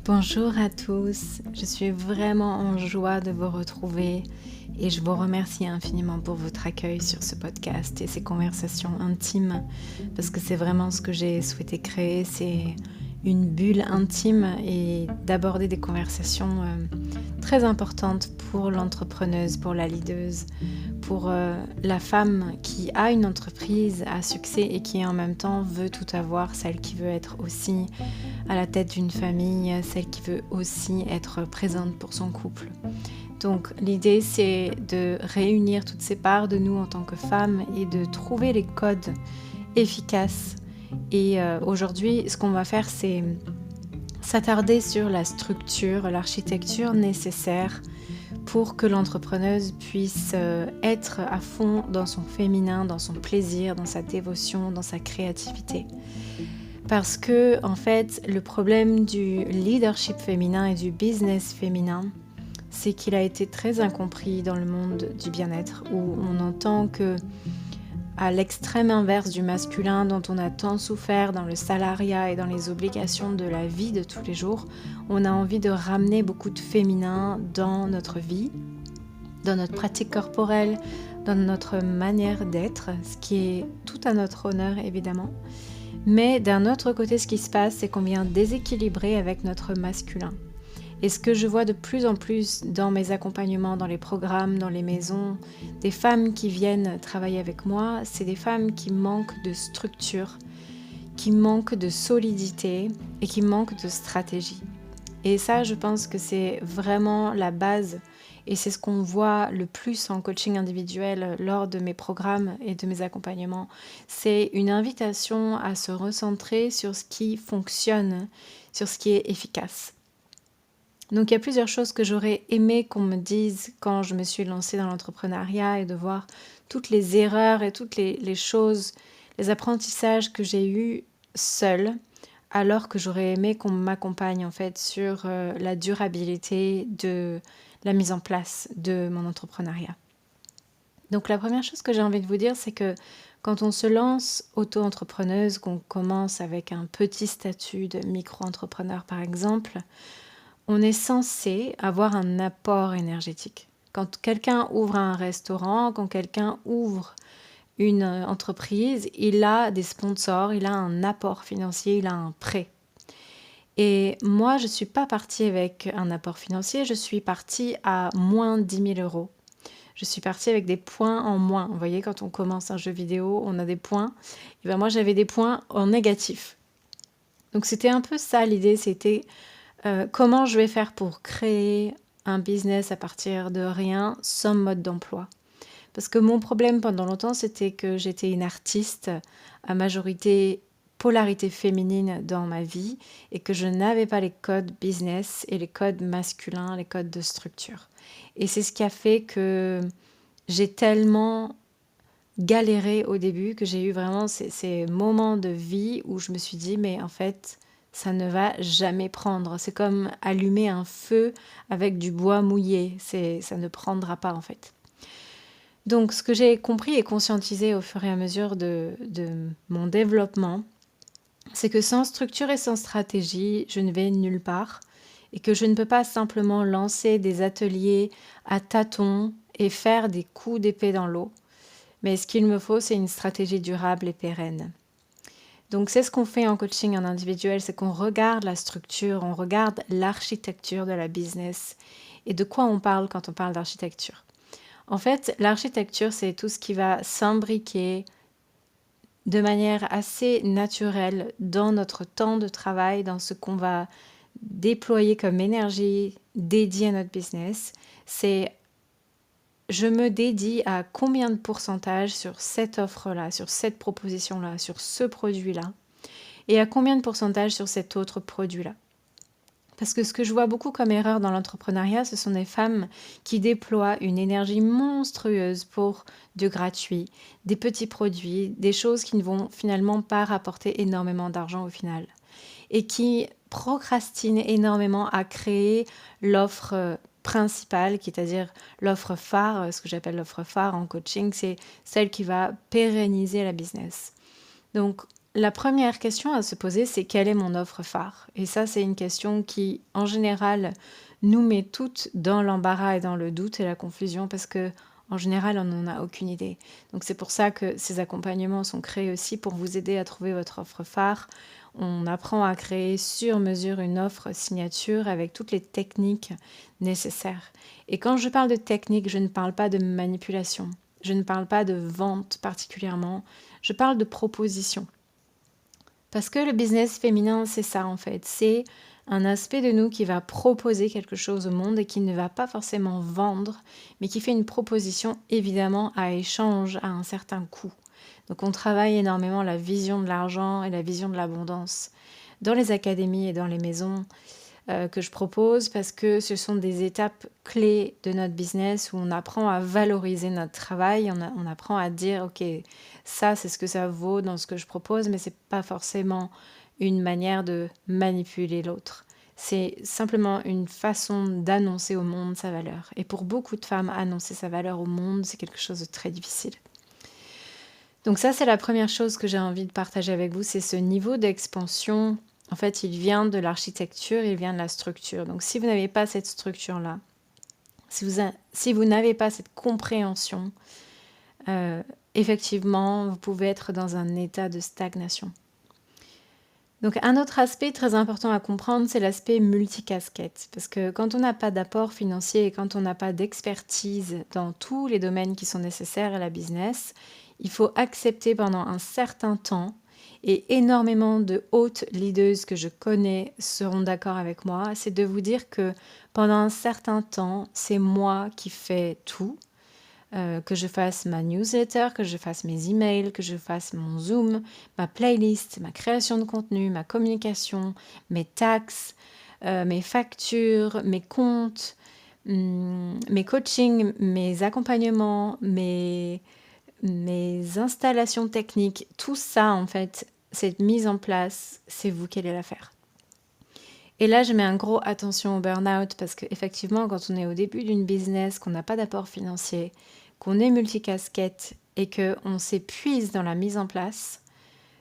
Bonjour à tous, je suis vraiment en joie de vous retrouver et je vous remercie infiniment pour votre accueil sur ce podcast et ces conversations intimes parce que c'est vraiment ce que j'ai souhaité créer, c'est une bulle intime et d'aborder des conversations très importantes pour l'entrepreneuse, pour la leaduse, pour la femme qui a une entreprise à succès et qui en même temps veut tout avoir, celle qui veut être aussi à la tête d'une famille, celle qui veut aussi être présente pour son couple. Donc l'idée c'est de réunir toutes ces parts de nous en tant que femmes et de trouver les codes efficaces. Et aujourd'hui, ce qu'on va faire, c'est s'attarder sur la structure, l'architecture nécessaire pour que l'entrepreneuse puisse être à fond dans son féminin, dans son plaisir, dans sa dévotion, dans sa créativité. Parce que, en fait, le problème du leadership féminin et du business féminin, c'est qu'il a été très incompris dans le monde du bien-être, où on entend que, à l'extrême inverse du masculin dont on a tant souffert dans le salariat et dans les obligations de la vie de tous les jours, on a envie de ramener beaucoup de féminin dans notre vie, dans notre pratique corporelle, dans notre manière d'être, ce qui est tout à notre honneur évidemment. Mais d'un autre côté, ce qui se passe, c'est qu'on vient déséquilibrer avec notre masculin. Et ce que je vois de plus en plus dans mes accompagnements, dans les programmes, dans les maisons, des femmes qui viennent travailler avec moi, c'est des femmes qui manquent de structure, qui manquent de solidité et qui manquent de stratégie. Et ça, je pense que c'est vraiment la base et c'est ce qu'on voit le plus en coaching individuel lors de mes programmes et de mes accompagnements. C'est une invitation à se recentrer sur ce qui fonctionne, sur ce qui est efficace. Donc il y a plusieurs choses que j'aurais aimé qu'on me dise quand je me suis lancée dans l'entrepreneuriat et de voir toutes les erreurs et toutes les choses, les apprentissages que j'ai eus seule, alors que j'aurais aimé qu'on m'accompagne en fait sur la durabilité de la mise en place de mon entrepreneuriat. Donc la première chose que j'ai envie de vous dire, c'est que quand on se lance auto-entrepreneuse, qu'on commence avec un petit statut de micro-entrepreneur par exemple, on est censé avoir un apport énergétique. Quand quelqu'un ouvre un restaurant, quand quelqu'un ouvre une entreprise, il a des sponsors, il a un apport financier, il a un prêt. Et moi, je ne suis pas partie avec un apport financier, je suis partie à moins 10 000 euros. Je suis partie avec des points en moins. Vous voyez, quand on commence un jeu vidéo, on a des points. Et ben moi, j'avais des points en négatif. Donc c'était un peu ça l'idée, c'était comment je vais faire pour créer un business à partir de rien sans mode d'emploi. Parce que mon problème pendant longtemps, c'était que j'étais une artiste à majorité polarité féminine dans ma vie et que je n'avais pas les codes business et les codes masculins, les codes de structure. Et c'est ce qui a fait que j'ai tellement galéré au début que j'ai eu vraiment ces moments de vie où je me suis dit mais en fait ça ne va jamais prendre. C'est comme allumer un feu avec du bois mouillé, ça ne prendra pas en fait. Donc ce que j'ai compris et conscientisé au fur et à mesure de mon développement, c'est que sans structure et sans stratégie, je ne vais nulle part et que je ne peux pas simplement lancer des ateliers à tâtons et faire des coups d'épée dans l'eau. Mais ce qu'il me faut, c'est une stratégie durable et pérenne. Donc c'est ce qu'on fait en coaching en individuel, c'est qu'on regarde la structure, on regarde l'architecture de la business. Et de quoi on parle quand on parle d'architecture ? En fait, l'architecture, c'est tout ce qui va s'imbriquer de manière assez naturelle dans notre temps de travail, dans ce qu'on va déployer comme énergie dédiée à notre business. C'est je me dédie à combien de pourcentage sur cette offre-là, sur cette proposition-là, sur ce produit-là, et à combien de pourcentage sur cet autre produit-là. Parce que ce que je vois beaucoup comme erreur dans l'entrepreneuriat, ce sont des femmes qui déploient une énergie monstrueuse pour du gratuit, des petits produits, des choses qui ne vont finalement pas rapporter énormément d'argent au final. Et qui procrastinent énormément à créer l'offre principale, c'est-à-dire l'offre phare. Ce que j'appelle l'offre phare en coaching, c'est celle qui va pérenniser la business. Donc, la première question à se poser, c'est quelle est mon offre phare? Et ça, c'est une question qui, en général, nous met toutes dans l'embarras et dans le doute et la confusion parce que, en général, on n'en a aucune idée. Donc, c'est pour ça que ces accompagnements sont créés aussi pour vous aider à trouver votre offre phare. On apprend à créer sur mesure une offre signature avec toutes les techniques nécessaires. Et quand je parle de technique, je ne parle pas de manipulation. Je ne parle pas de vente particulièrement. Je parle de proposition. Parce que le business féminin, c'est ça en fait. C'est un aspect de nous qui va proposer quelque chose au monde et qui ne va pas forcément vendre, mais qui fait une proposition évidemment à échange à un certain coût. Donc on travaille énormément la vision de l'argent et la vision de l'abondance dans les académies et dans les maisons que je propose parce que ce sont des étapes clés de notre business où on apprend à valoriser notre travail, on apprend à dire ok, ça c'est ce que ça vaut dans ce que je propose, mais c'est pas forcément une manière de manipuler l'autre. C'est simplement une façon d'annoncer au monde sa valeur. Et pour beaucoup de femmes, annoncer sa valeur au monde, c'est quelque chose de très difficile. Donc ça, c'est la première chose que j'ai envie de partager avec vous, c'est ce niveau d'expansion. En fait, il vient de l'architecture, il vient de la structure. Donc si vous n'avez pas cette structure-là, si vous n'avez pas cette compréhension, effectivement, vous pouvez être dans un état de stagnation. Donc un autre aspect très important à comprendre, c'est l'aspect multicasquette. Parce que quand on n'a pas d'apport financier et quand on n'a pas d'expertise dans tous les domaines qui sont nécessaires à la business, il faut accepter pendant un certain temps, et énormément de hautes leaders que je connais seront d'accord avec moi, c'est de vous dire que pendant un certain temps, c'est moi qui fais tout. Que je fasse ma newsletter, que je fasse mes emails, que je fasse mon Zoom, ma playlist, ma création de contenu, ma communication, mes taxes, mes factures, mes comptes, mes coachings, mes accompagnements, mes installations techniques, tout ça en fait, cette mise en place, c'est vous qui allez la faire. Et là, je mets un gros attention au burn-out parce qu'effectivement, quand on est au début d'une business, qu'on n'a pas d'apport financier, qu'on est multicasquette et qu'on s'épuise dans la mise en place,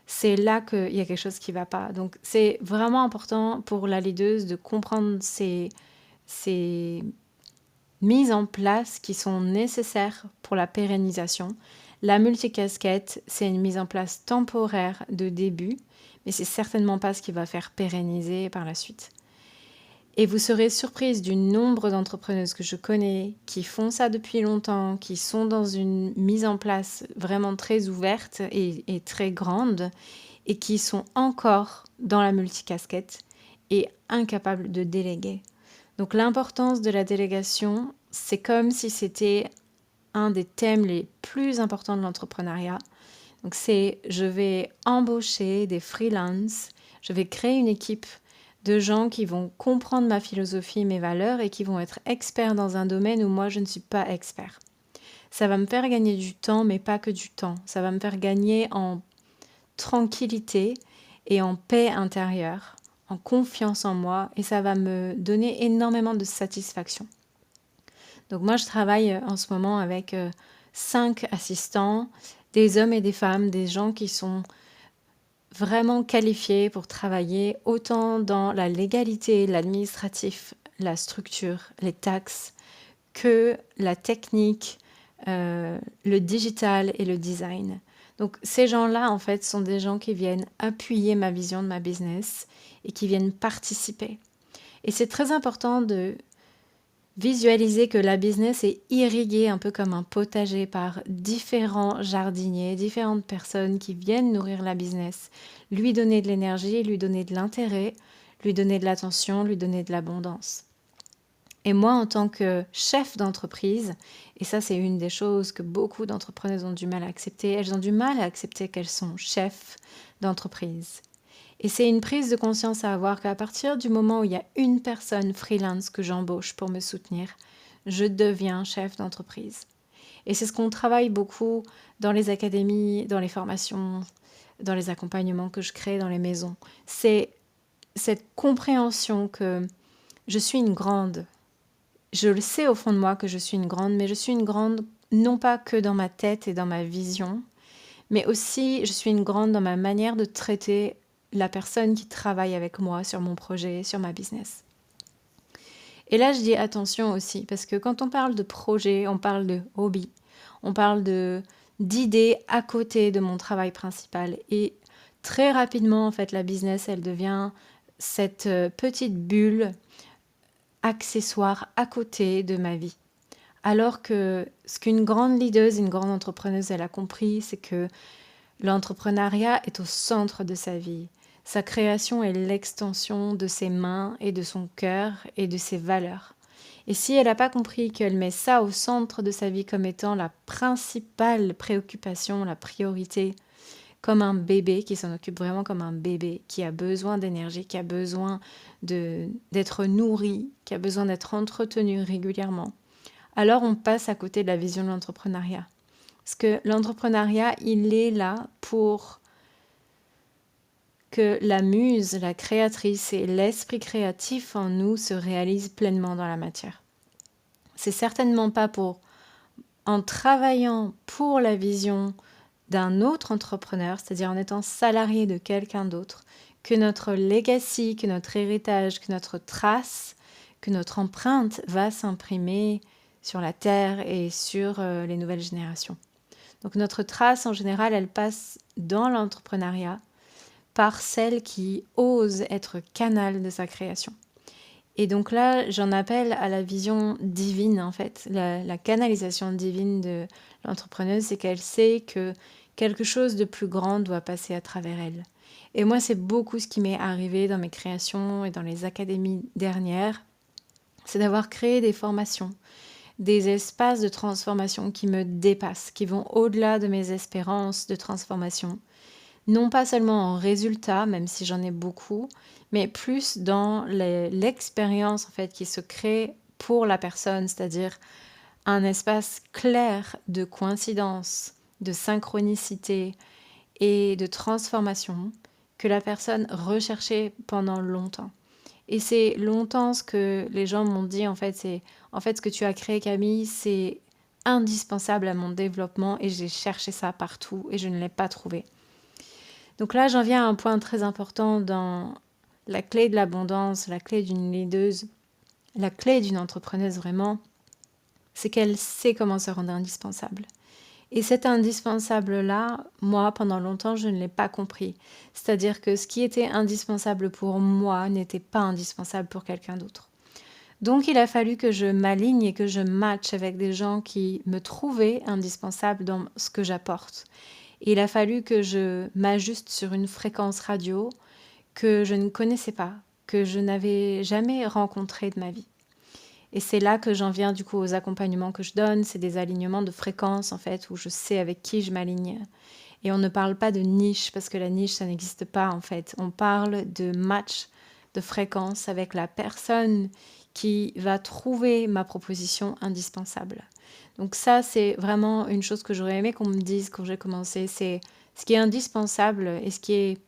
c'est là qu'il y a quelque chose qui ne va pas. Donc, c'est vraiment important pour la leaduse de comprendre ces mises en place qui sont nécessaires pour la pérennisation. La multicasquette, c'est une mise en place temporaire de début, mais c'est certainement pas ce qui va faire pérenniser par la suite. Et vous serez surprise du nombre d'entrepreneuses que je connais qui font ça depuis longtemps, qui sont dans une mise en place vraiment très ouverte et très grande, et qui sont encore dans la multicasquette et incapables de déléguer. Donc l'importance de la délégation, c'est comme si c'était un des thèmes les plus importants de l'entrepreneuriat. Donc c'est, je vais embaucher des freelances, je vais créer une équipe de gens qui vont comprendre ma philosophie, mes valeurs et qui vont être experts dans un domaine où moi je ne suis pas expert. Ça va me faire gagner du temps, mais pas que du temps. Ça va me faire gagner en tranquillité et en paix intérieure, en confiance en moi, et ça va me donner énormément de satisfaction. Donc moi, je travaille en ce moment avec 5 assistants, des hommes et des femmes, des gens qui sont vraiment qualifiés pour travailler autant dans la légalité, l'administratif, la structure, les taxes, que la technique, le digital et le design. Donc ces gens-là, en fait, sont des gens qui viennent appuyer ma vision de ma business et qui viennent participer. Et c'est très important de visualiser que la business est irriguée un peu comme un potager par différents jardiniers, différentes personnes qui viennent nourrir la business, lui donner de l'énergie, lui donner de l'intérêt, lui donner de l'attention, lui donner de l'abondance. Et moi, en tant que chef d'entreprise, et ça c'est une des choses que beaucoup d'entrepreneuses ont du mal à accepter, elles ont du mal à accepter qu'elles sont chefs d'entreprise. Et c'est une prise de conscience à avoir qu'à partir du moment où il y a une personne freelance que j'embauche pour me soutenir, je deviens chef d'entreprise. Et c'est ce qu'on travaille beaucoup dans les académies, dans les formations, dans les accompagnements que je crée dans les maisons. C'est cette compréhension que je suis une grande. Je le sais au fond de moi que je suis une grande, mais je suis une grande non pas que dans ma tête et dans ma vision, mais aussi je suis une grande dans ma manière de traiter la personne qui travaille avec moi sur mon projet, sur ma business. Et là, je dis attention aussi, parce que quand on parle de projet, on parle de hobby, on parle d'idées à côté de mon travail principal. Et très rapidement, en fait, la business, elle devient cette petite bulle accessoire à côté de ma vie. Alors que ce qu'une grande leaduse, une grande entrepreneuse, elle a compris, c'est que l'entrepreneuriat est au centre de sa vie. Sa création est l'extension de ses mains et de son cœur et de ses valeurs. Et si elle n'a pas compris qu'elle met ça au centre de sa vie comme étant la principale préoccupation, la priorité, comme un bébé, qui s'en occupe vraiment comme un bébé, qui a besoin d'énergie, qui a besoin d'être nourri, qui a besoin d'être entretenu régulièrement, alors on passe à côté de la vision de l'entrepreneuriat. Parce que l'entrepreneuriat, il est là pour que la muse, la créatrice et l'esprit créatif en nous se réalisent pleinement dans la matière. C'est certainement pas en travaillant pour la vision d'un autre entrepreneur, c'est-à-dire en étant salarié de quelqu'un d'autre, que notre legacy, que notre héritage, que notre trace, que notre empreinte va s'imprimer sur la terre et sur les nouvelles générations. Donc notre trace en général, elle passe dans l'entrepreneuriat par celle qui ose être canal de sa création. Et donc là, j'en appelle à la vision divine en fait. La canalisation divine de l'entrepreneuse, c'est qu'elle sait que quelque chose de plus grand doit passer à travers elle. Et moi, c'est beaucoup ce qui m'est arrivé dans mes créations et dans les académies dernières, c'est d'avoir créé des formations, des espaces de transformation qui me dépassent, qui vont au-delà de mes espérances de transformation. Non pas seulement en résultat, même si j'en ai beaucoup, mais plus dans l'expérience en fait qui se crée pour la personne, c'est-à-dire un espace clair de coïncidence, de synchronicité et de transformation que la personne recherchait pendant longtemps. Et c'est longtemps ce que les gens m'ont dit, en fait, c'est en fait ce que tu as créé, Camille, c'est indispensable à mon développement et j'ai cherché ça partout et je ne l'ai pas trouvé. Donc là, j'en viens à un point très important dans la clé de l'abondance, la clé d'une leaduse, la clé d'une entrepreneuse vraiment, c'est qu'elle sait comment se rendre indispensable. Et cet indispensable-là, moi, pendant longtemps, je ne l'ai pas compris. C'est-à-dire que ce qui était indispensable pour moi n'était pas indispensable pour quelqu'un d'autre. Donc, il a fallu que je m'aligne et que je matche avec des gens qui me trouvaient indispensable dans ce que j'apporte. Et il a fallu que je m'ajuste sur une fréquence radio que je ne connaissais pas, que je n'avais jamais rencontrée de ma vie. Et c'est là que j'en viens du coup aux accompagnements que je donne. C'est des alignements de fréquences en fait, où je sais avec qui je m'aligne. Et on ne parle pas de niche, parce que la niche, ça n'existe pas en fait. On parle de match de fréquence avec la personne qui va trouver ma proposition indispensable. Donc ça, c'est vraiment une chose que j'aurais aimé qu'on me dise quand j'ai commencé. C'est ce qui est indispensable et ce qui est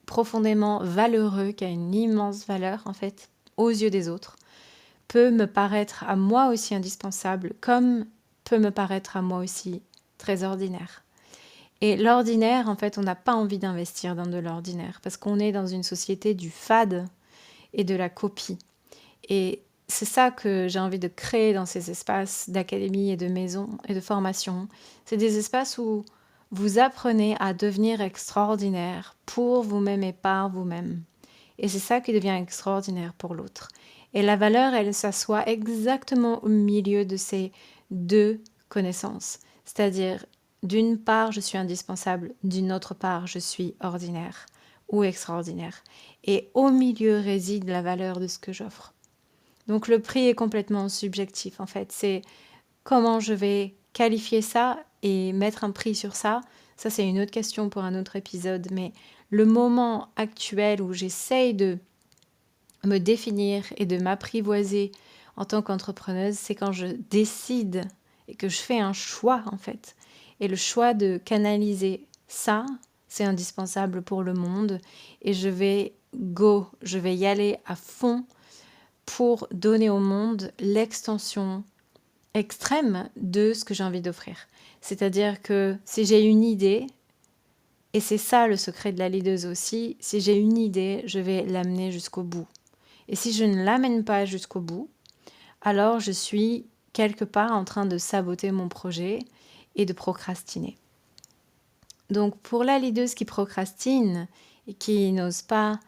profondément valeureux, qui a une immense valeur en fait aux yeux des autres, peut me paraître à moi aussi indispensable, comme peut me paraître à moi aussi très ordinaire. Et l'ordinaire, en fait, on n'a pas envie d'investir dans de l'ordinaire, parce qu'on est dans une société du fade et de la copie. Et c'est ça que j'ai envie de créer dans ces espaces d'académie et de maison et de formation. C'est des espaces où vous apprenez à devenir extraordinaire pour vous-même et par vous-même. Et c'est ça qui devient extraordinaire pour l'autre. Et la valeur, elle s'assoit exactement au milieu de ces deux connaissances. C'est-à-dire, d'une part, je suis indispensable, d'une autre part, je suis ordinaire ou extraordinaire. Et au milieu réside la valeur de ce que j'offre. Donc le prix est complètement subjectif en fait. C'est comment je vais qualifier ça et mettre un prix sur ça. Ça, c'est une autre question pour un autre épisode. Mais le moment actuel où j'essaye de me définir et de m'apprivoiser en tant qu'entrepreneuse, c'est quand je décide et que je fais un choix en fait. Et le choix de canaliser ça, c'est indispensable pour le monde. Et je vais y aller à fond pour donner au monde l'extension extrême de ce que j'ai envie d'offrir. C'est-à-dire que si j'ai une idée, et c'est ça le secret de la leaduse aussi, si j'ai une idée, je vais l'amener jusqu'au bout. Et si je ne l'amène pas jusqu'au bout, alors je suis quelque part en train de saboter mon projet et de procrastiner. Donc pour la leaduse qui procrastine et qui n'ose pas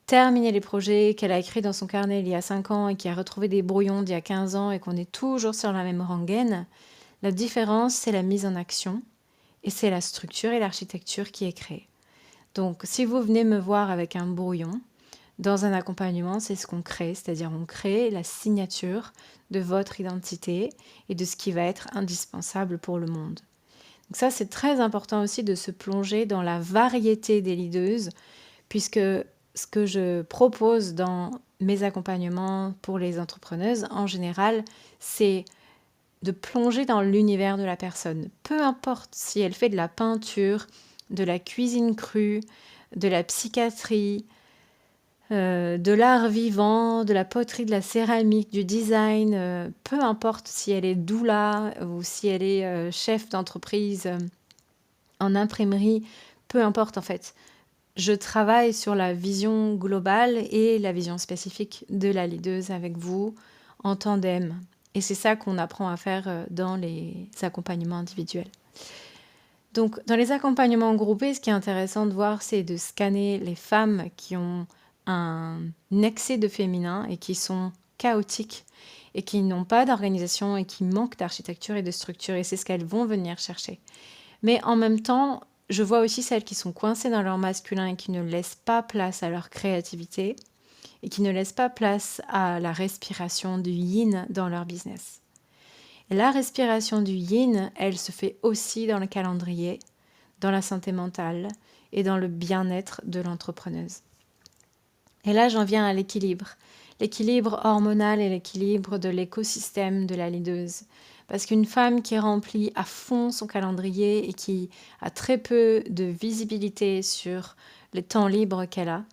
terminer les projets qu'elle a écrits dans son carnet il y a 5 ans et qui a retrouvé des brouillons d'il y a 15 ans et qu'on est toujours sur la même rengaine, la différence, c'est la mise en action et c'est la structure et l'architecture qui est créée. Donc si vous venez me voir avec un brouillon, dans un accompagnement, c'est ce qu'on crée, c'est-à-dire on crée la signature de votre identité et de ce qui va être indispensable pour le monde. Donc ça, c'est très important aussi de se plonger dans la variété des leadeuses, puisque ce que je propose dans mes accompagnements pour les entrepreneuses, en général, c'est de plonger dans l'univers de la personne. Peu importe si elle fait de la peinture, de la cuisine crue, de la psychiatrie, de l'art vivant, de la poterie, de la céramique, du design, peu importe si elle est doula ou si elle est chef d'entreprise en imprimerie, peu importe en fait. Je travaille sur la vision globale et la vision spécifique de la leaduse avec vous en tandem. Et c'est ça qu'on apprend à faire dans les accompagnements individuels. Donc, dans les accompagnements groupés, ce qui est intéressant de voir, c'est de scanner les femmes qui ont un excès de féminin et qui sont chaotiques et qui n'ont pas d'organisation et qui manquent d'architecture et de structure. Et c'est ce qu'elles vont venir chercher. Mais en même temps, je vois aussi celles qui sont coincées dans leur masculin et qui ne laissent pas place à leur créativité et qui ne laissent pas place à la respiration du yin dans leur business. Et la respiration du yin, elle se fait aussi dans le calendrier, dans la santé mentale et dans le bien-être de l'entrepreneuse. Et là, j'en viens à l'équilibre hormonal et l'équilibre de l'écosystème de la leaduse. Parce qu'une femme qui remplit à fond son calendrier et qui a très peu de visibilité sur les temps libres qu'elle a,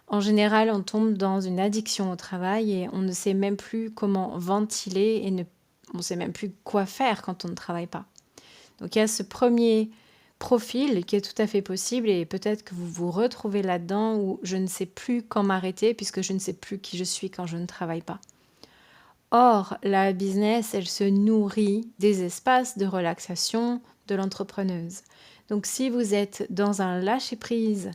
en général, on tombe dans une addiction au travail et on ne sait même plus comment ventiler et on ne sait même plus quoi faire quand on ne travaille pas. Donc il y a ce premier profil qui est tout à fait possible et peut-être que vous vous retrouvez là-dedans où je ne sais plus quand m'arrêter puisque je ne sais plus qui je suis quand je ne travaille pas. Or, la business, elle se nourrit des espaces de relaxation de l'entrepreneuse. Donc si vous êtes dans un lâcher-prise,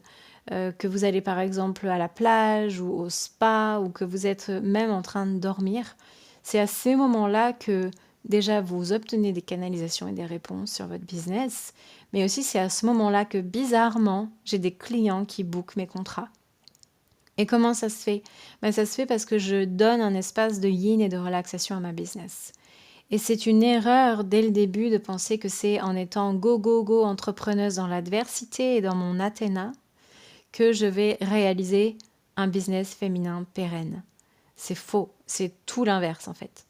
que vous allez par exemple à la plage ou au spa ou que vous êtes même en train de dormir, c'est à ces moments-là que déjà vous obtenez des canalisations et des réponses sur votre business, mais aussi c'est à ce moment-là que bizarrement, j'ai des clients qui bookent mes contrats. Et comment ça se fait ? Ça se fait parce que je donne un espace de yin et de relaxation à ma business. Et c'est une erreur dès le début de penser que c'est en étant go entrepreneuse dans l'adversité et dans mon Athéna que je vais réaliser un business féminin pérenne. C'est faux, c'est tout l'inverse en fait.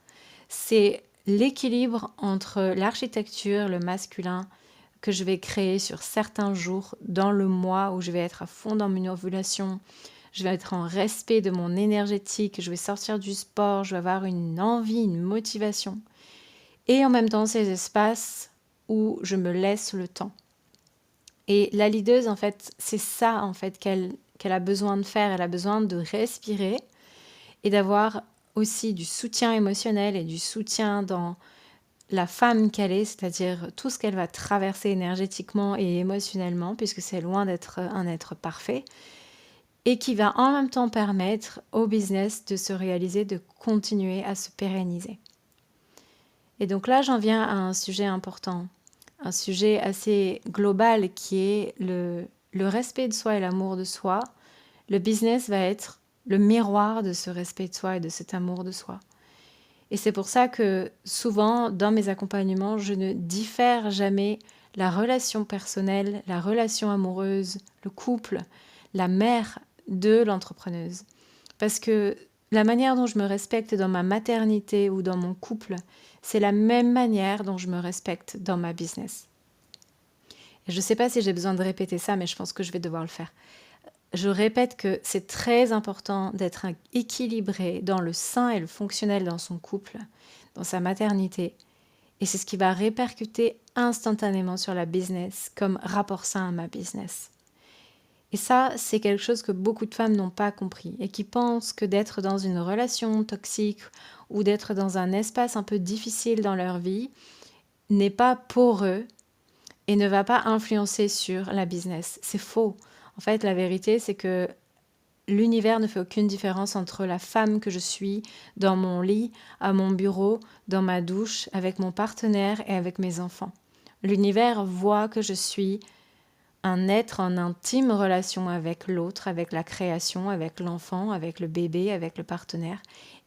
C'est l'équilibre entre l'architecture, le masculin, que je vais créer sur certains jours dans le mois où je vais être à fond dans mon ovulation, je vais être en respect de mon énergétique, je vais sortir du sport, je vais avoir une envie, une motivation. Et en même temps, ces espaces où je me laisse le temps. Et la leaduse, en fait, c'est ça en fait qu'elle a besoin de faire. Elle a besoin de respirer et d'avoir aussi du soutien émotionnel et du soutien dans la femme qu'elle est, c'est-à-dire tout ce qu'elle va traverser énergétiquement et émotionnellement, puisque c'est loin d'être un être parfait, et qui va en même temps permettre au business de se réaliser, de continuer à se pérenniser. Et donc là, j'en viens à un sujet important, un sujet assez global qui est le respect de soi et l'amour de soi. Le business va être le miroir de ce respect de soi et de cet amour de soi. Et c'est pour ça que souvent, dans mes accompagnements, je ne diffère jamais la relation personnelle, la relation amoureuse, le couple, la mère de l'entrepreneuse. Parce que la manière dont je me respecte dans ma maternité ou dans mon couple, c'est la même manière dont je me respecte dans ma business. Et je ne sais pas si j'ai besoin de répéter ça, mais je pense que je vais devoir le faire. Je répète que c'est très important d'être équilibré dans le sain et le fonctionnel dans son couple, dans sa maternité, Et c'est ce qui va répercuter instantanément sur la business comme rapport sain à ma business. Et ça, c'est quelque chose que beaucoup de femmes n'ont pas compris et qui pensent que d'être dans une relation toxique ou d'être dans un espace un peu difficile dans leur vie n'est pas pour eux et ne va pas influencer sur la business. C'est faux. En fait, la vérité, c'est que l'univers ne fait aucune différence entre la femme que je suis dans mon lit, à mon bureau, dans ma douche, avec mon partenaire et avec mes enfants. L'univers voit que je suis un être en intime relation avec l'autre, avec la création, avec l'enfant, avec le bébé, avec le partenaire.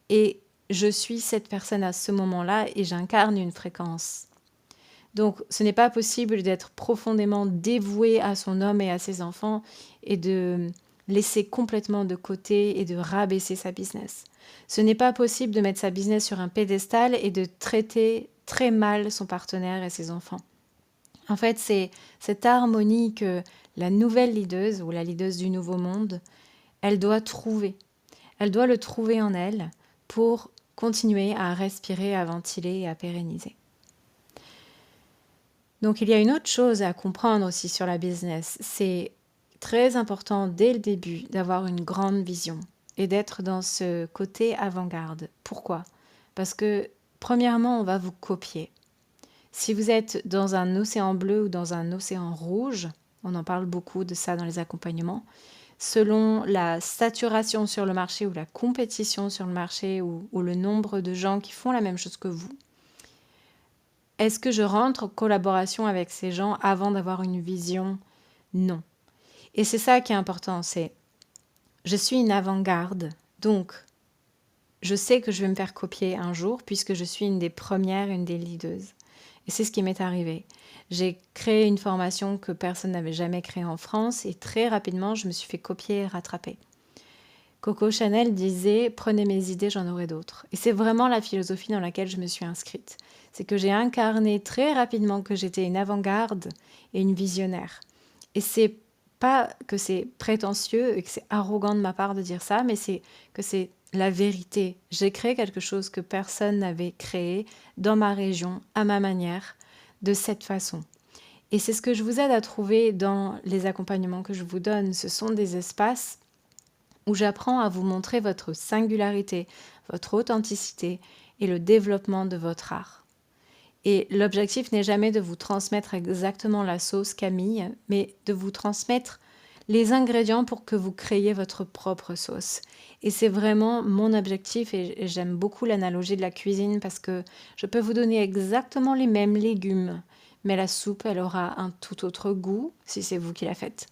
Et je suis cette personne à ce moment-là et j'incarne une fréquence. Donc ce n'est pas possible d'être profondément dévoué à son homme et à ses enfants et de laisser complètement de côté et de rabaisser sa business. Ce n'est pas possible de mettre sa business sur un pédestal et de traiter très mal son partenaire et ses enfants. En fait, c'est cette harmonie que la nouvelle leaduse ou la leaduse du nouveau monde, elle doit trouver. Elle doit le trouver en elle pour continuer à respirer, à ventiler et à pérenniser. Donc il y a une autre chose à comprendre aussi sur la business. C'est très important dès le début d'avoir une grande vision et d'être dans ce côté avant-garde. Pourquoi ? Parce que premièrement, on va vous copier. Si vous êtes dans un océan bleu ou dans un océan rouge, on en parle beaucoup de ça dans les accompagnements, selon la saturation sur le marché ou la compétition sur le marché ou le nombre de gens qui font la même chose que vous, est-ce que je rentre en collaboration avec ces gens avant d'avoir une vision ? Non. Et c'est ça qui est important, c'est je suis une avant-garde, donc je sais que je vais me faire copier un jour puisque je suis une des premières, une des leaders. Et c'est ce qui m'est arrivé. J'ai créé une formation que personne n'avait jamais créée en France et très rapidement, je me suis fait copier et rattraper. Coco Chanel disait « Prenez mes idées, j'en aurai d'autres ». Et c'est vraiment la philosophie dans laquelle je me suis inscrite. C'est que j'ai incarné très rapidement que j'étais une avant-garde et une visionnaire. Et c'est pas que c'est prétentieux et que c'est arrogant de ma part de dire ça, mais c'est que c'est la vérité. J'ai créé quelque chose que personne n'avait créé dans ma région, à ma manière, de cette façon. Et c'est ce que je vous aide à trouver dans les accompagnements que je vous donne. Ce sont des espaces où j'apprends à vous montrer votre singularité, votre authenticité et le développement de votre art. Et l'objectif n'est jamais de vous transmettre exactement la sauce Camille, mais de vous transmettre les ingrédients pour que vous créiez votre propre sauce. Et c'est vraiment mon objectif et j'aime beaucoup l'analogie de la cuisine parce que je peux vous donner exactement les mêmes légumes, mais la soupe, elle aura un tout autre goût si c'est vous qui la faites.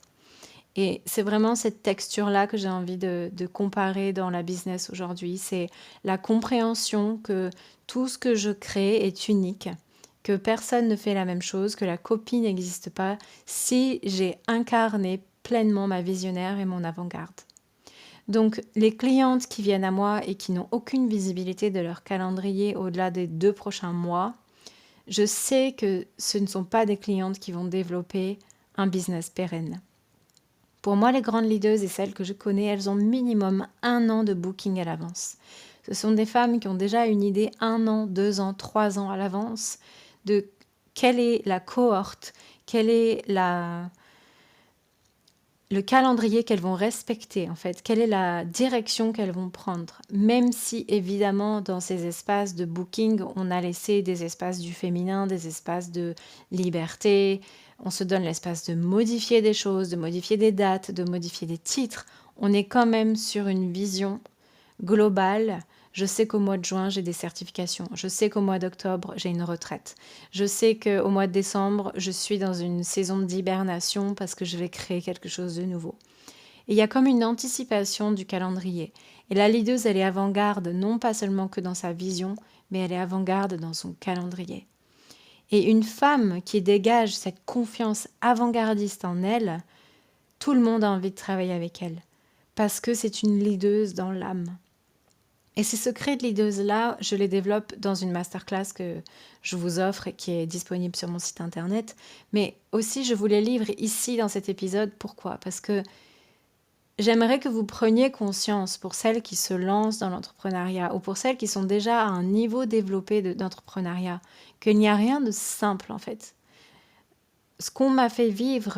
Et c'est vraiment cette texture-là que j'ai envie de comparer dans la business aujourd'hui. C'est la compréhension que tout ce que je crée est unique, que personne ne fait la même chose, que la copie n'existe pas si j'ai incarné pleinement ma visionnaire et mon avant-garde. Donc les clientes qui viennent à moi et qui n'ont aucune visibilité de leur calendrier au-delà des 2 prochains mois, je sais que ce ne sont pas des clientes qui vont développer un business pérenne. Pour moi, les grandes leaders et celles que je connais, elles ont minimum 1 an de booking à l'avance. Ce sont des femmes qui ont déjà une idée 1 an, 2 ans, 3 ans à l'avance de quelle est la cohorte, quel est le calendrier qu'elles vont respecter en fait, quelle est la direction qu'elles vont prendre. Même si évidemment dans ces espaces de booking, on a laissé des espaces du féminin, des espaces de liberté, on se donne l'espace de modifier des choses, de modifier des dates, de modifier des titres. On est quand même sur une vision globale. Je sais qu'au mois de juin, j'ai des certifications. Je sais qu'au mois d'octobre, j'ai une retraite. Je sais qu'au mois de décembre, je suis dans une saison d'hibernation parce que je vais créer quelque chose de nouveau. Et il y a comme une anticipation du calendrier. Et la leaduse, elle est avant-garde, non pas seulement que dans sa vision, mais elle est avant-garde dans son calendrier. Et une femme qui dégage cette confiance avant-gardiste en elle, tout le monde a envie de travailler avec elle. Parce que c'est une leaduse dans l'âme. Et ces secrets de leaduse-là, je les développe dans une masterclass que je vous offre et qui est disponible sur mon site internet. Mais aussi, je vous les livre ici dans cet épisode. Pourquoi ? Parce que j'aimerais que vous preniez conscience, pour celles qui se lancent dans l'entrepreneuriat ou pour celles qui sont déjà à un niveau développé d'entrepreneuriat, qu'il n'y a rien de simple en fait. Ce qu'on m'a fait vivre,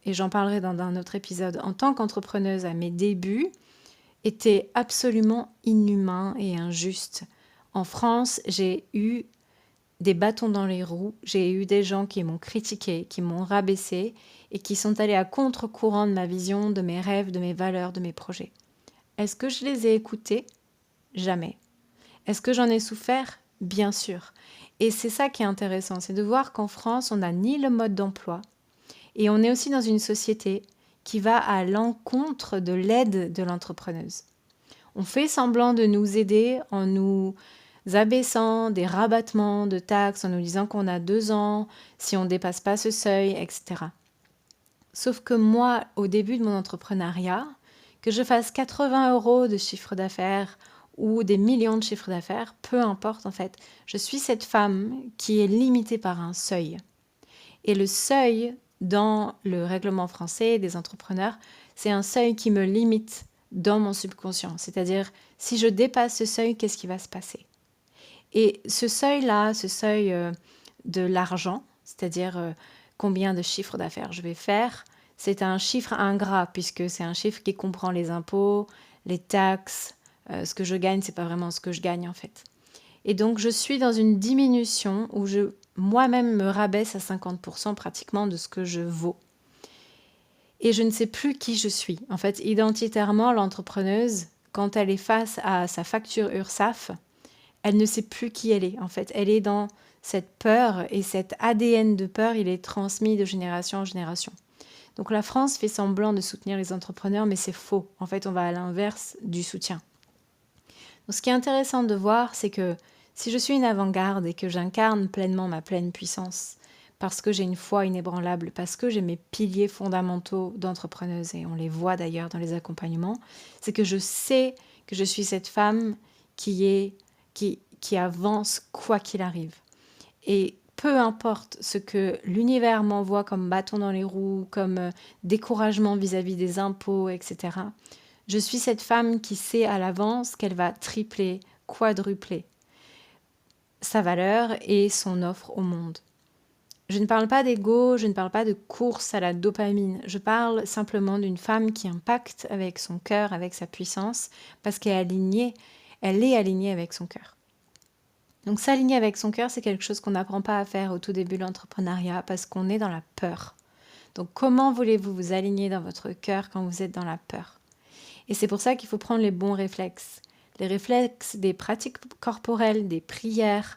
et j'en parlerai dans un autre épisode, en tant qu'entrepreneuse à mes débuts, était absolument inhumain et injuste. En France, j'ai eu des bâtons dans les roues, j'ai eu des gens qui m'ont critiqué, qui m'ont rabaissé et qui sont allés à contre-courant de ma vision, de mes rêves, de mes valeurs, de mes projets. Est-ce que je les ai écoutés? Jamais. Est-ce que j'en ai souffert? Bien sûr. Et c'est ça qui est intéressant, c'est de voir qu'en France, on n'a ni le mode d'emploi et on est aussi dans une société qui va à l'encontre de l'aide de l'entrepreneuse. On fait semblant de nous aider en nous abaissant des rabattements de taxes, en nous disant qu'on a 2 ans, si on ne dépasse pas ce seuil, etc. Sauf que moi, au début de mon entrepreneuriat, que je fasse 80 € de chiffre d'affaires ou des millions de chiffres d'affaires, peu importe en fait, je suis cette femme qui est limitée par un seuil. Et le seuil, dans le règlement français des entrepreneurs, c'est un seuil qui me limite dans mon subconscient. C'est-à-dire, si je dépasse ce seuil, qu'est-ce qui va se passer? Et ce seuil-là, ce seuil de l'argent, c'est-à-dire combien de chiffres d'affaires je vais faire, c'est un chiffre ingrat puisque c'est un chiffre qui comprend les impôts, les taxes, ce que je gagne, c'est pas vraiment ce que je gagne en fait. Et donc je suis dans une diminution où je moi-même me rabaisse à 50% pratiquement de ce que je vaux. Et je ne sais plus qui je suis. En fait, identitairement, l'entrepreneuse, quand elle est face à sa facture URSSAF, elle ne sait plus qui elle est. En fait, elle est dans cette peur et cet ADN de peur, il est transmis de génération en génération. Donc la France fait semblant de soutenir les entrepreneurs, mais c'est faux. En fait, on va à l'inverse du soutien. Donc ce qui est intéressant de voir, c'est que si je suis une avant-garde et que j'incarne pleinement ma pleine puissance, parce que j'ai une foi inébranlable, parce que j'ai mes piliers fondamentaux d'entrepreneuse, et on les voit d'ailleurs dans les accompagnements, c'est que je sais que je suis cette femme qui avance quoi qu'il arrive. Et peu importe ce que l'univers m'envoie comme bâton dans les roues, comme découragement vis-à-vis des impôts, etc., je suis cette femme qui sait à l'avance qu'elle va tripler, quadrupler sa valeur et son offre au monde. Je ne parle pas d'ego, je ne parle pas de course à la dopamine, je parle simplement d'une femme qui impacte avec son cœur, avec sa puissance, parce qu'elle est alignée avec son cœur. Donc s'aligner avec son cœur, c'est quelque chose qu'on n'apprend pas à faire au tout début de l'entrepreneuriat, parce qu'on est dans la peur. Donc comment voulez-vous vous aligner dans votre cœur quand vous êtes dans la peur? Et c'est pour ça qu'il faut prendre les bons réflexes. Les réflexes des pratiques corporelles, des prières,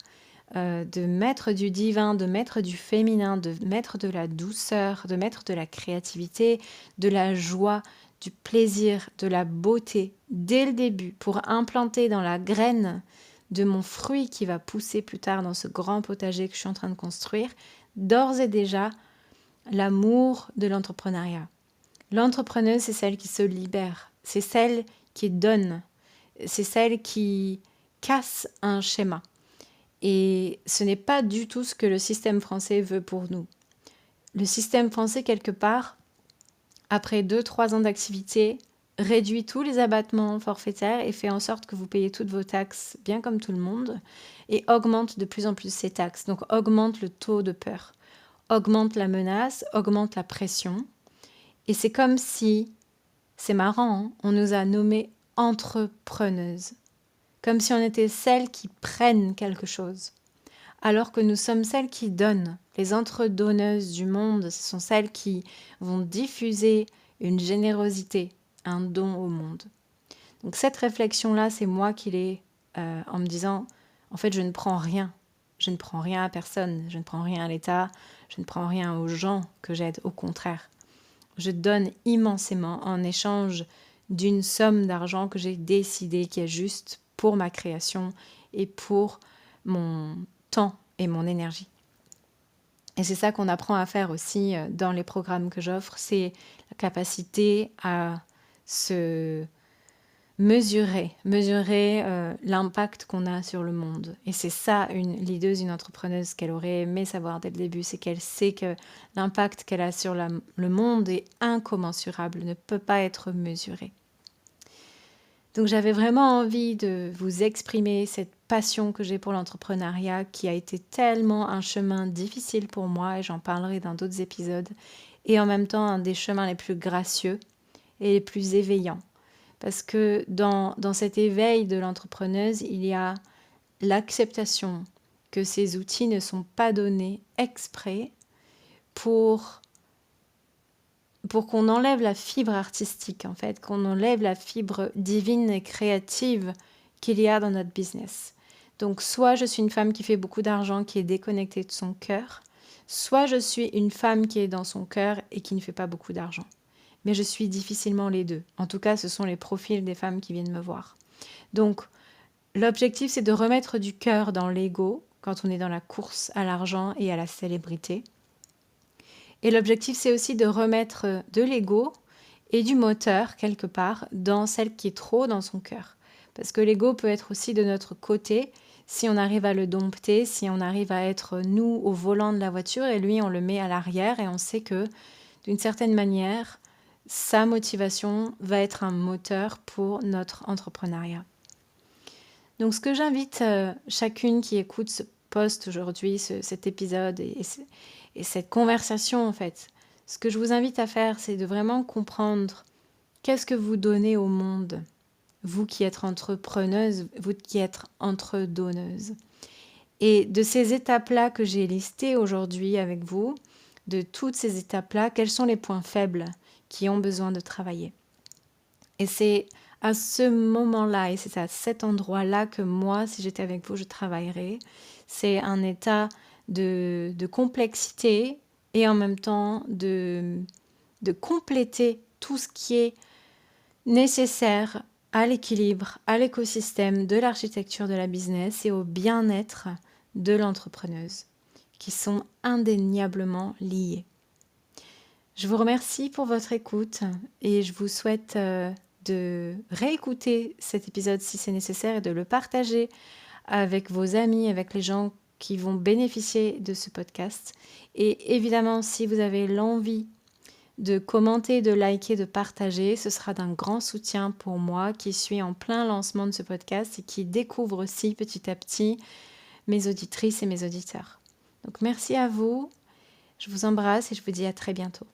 de mettre du divin, de mettre du féminin, de mettre de la douceur, de mettre de la créativité, de la joie, du plaisir, de la beauté dès le début pour implanter dans la graine de mon fruit qui va pousser plus tard dans ce grand potager que je suis en train de construire, d'ores et déjà l'amour de l'entrepreneuriat. L'entrepreneuse, c'est celle qui se libère, c'est celle qui donne, c'est celle qui casse un schéma. Et ce n'est pas du tout ce que le système français veut pour nous. Le système français, quelque part, après 2-3 ans d'activité, réduit tous les abattements forfaitaires et fait en sorte que vous payez toutes vos taxes bien comme tout le monde et augmente de plus en plus ces taxes. Donc augmente le taux de peur, augmente la menace, augmente la pression. Et c'est comme si, c'est marrant, hein, on nous a nommées entrepreneuses. Comme si on était celles qui prennent quelque chose. Alors que nous sommes celles qui donnent. Les entre-donneuses du monde, ce sont celles qui vont diffuser une générosité, un don au monde. Donc cette réflexion-là, c'est moi qui l'ai en me disant, en fait, je ne prends rien. Je ne prends rien à personne. Je ne prends rien à l'État. Je ne prends rien aux gens que j'aide. Au contraire. Je donne immensément en échange d'une somme d'argent que j'ai décidé qui est juste pour ma création et pour mon temps et mon énergie. Et c'est ça qu'on apprend à faire aussi dans les programmes que j'offre, c'est la capacité à se mesurer l'impact qu'on a sur le monde. Et c'est ça, une leaduse, une entrepreneuse qu'elle aurait aimé savoir dès le début, c'est qu'elle sait que l'impact qu'elle a sur le monde est incommensurable, ne peut pas être mesuré. Donc j'avais vraiment envie de vous exprimer cette passion que j'ai pour l'entrepreneuriat qui a été tellement un chemin difficile pour moi et j'en parlerai dans d'autres épisodes et en même temps un des chemins les plus gracieux et les plus éveillants. Parce que dans cet éveil de l'entrepreneuse, il y a l'acceptation que ces outils ne sont pas donnés exprès pour qu'on enlève la fibre artistique, en fait, qu'on enlève la fibre divine et créative qu'il y a dans notre business. Donc, soit je suis une femme qui fait beaucoup d'argent, qui est déconnectée de son cœur, soit je suis une femme qui est dans son cœur et qui ne fait pas beaucoup d'argent. Mais je suis difficilement les deux. En tout cas, ce sont les profils des femmes qui viennent me voir. Donc, l'objectif, c'est de remettre du cœur dans l'ego quand on est dans la course à l'argent et à la célébrité. Et l'objectif, c'est aussi de remettre de l'ego et du moteur, quelque part, dans celle qui est trop dans son cœur. Parce que l'ego peut être aussi de notre côté si on arrive à le dompter, si on arrive à être nous au volant de la voiture et lui, on le met à l'arrière et on sait que, d'une certaine manière, sa motivation va être un moteur pour notre entrepreneuriat. Donc, ce que j'invite chacune qui écoute ce post aujourd'hui, cet épisode et cette conversation, en fait, ce que je vous invite à faire, c'est de vraiment comprendre qu'est-ce que vous donnez au monde, vous qui êtes entrepreneuse, vous qui êtes entre-donneuse. Et de ces étapes-là que j'ai listées aujourd'hui avec vous, de toutes ces étapes-là, quels sont les points faibles qui ont besoin de travailler. Et c'est à ce moment-là, et c'est à cet endroit-là que moi, si j'étais avec vous, je travaillerais. C'est un état de complexité et en même temps de compléter tout ce qui est nécessaire à l'équilibre, à l'écosystème de l'architecture de la business et au bien-être de l'entrepreneuse, qui sont indéniablement liés. Je vous remercie pour votre écoute et je vous souhaite de réécouter cet épisode si c'est nécessaire et de le partager avec vos amis, avec les gens qui vont bénéficier de ce podcast. Et évidemment, si vous avez l'envie de commenter, de liker, de partager, ce sera d'un grand soutien pour moi qui suis en plein lancement de ce podcast et qui découvre aussi petit à petit mes auditrices et mes auditeurs. Donc merci à vous, je vous embrasse et je vous dis à très bientôt.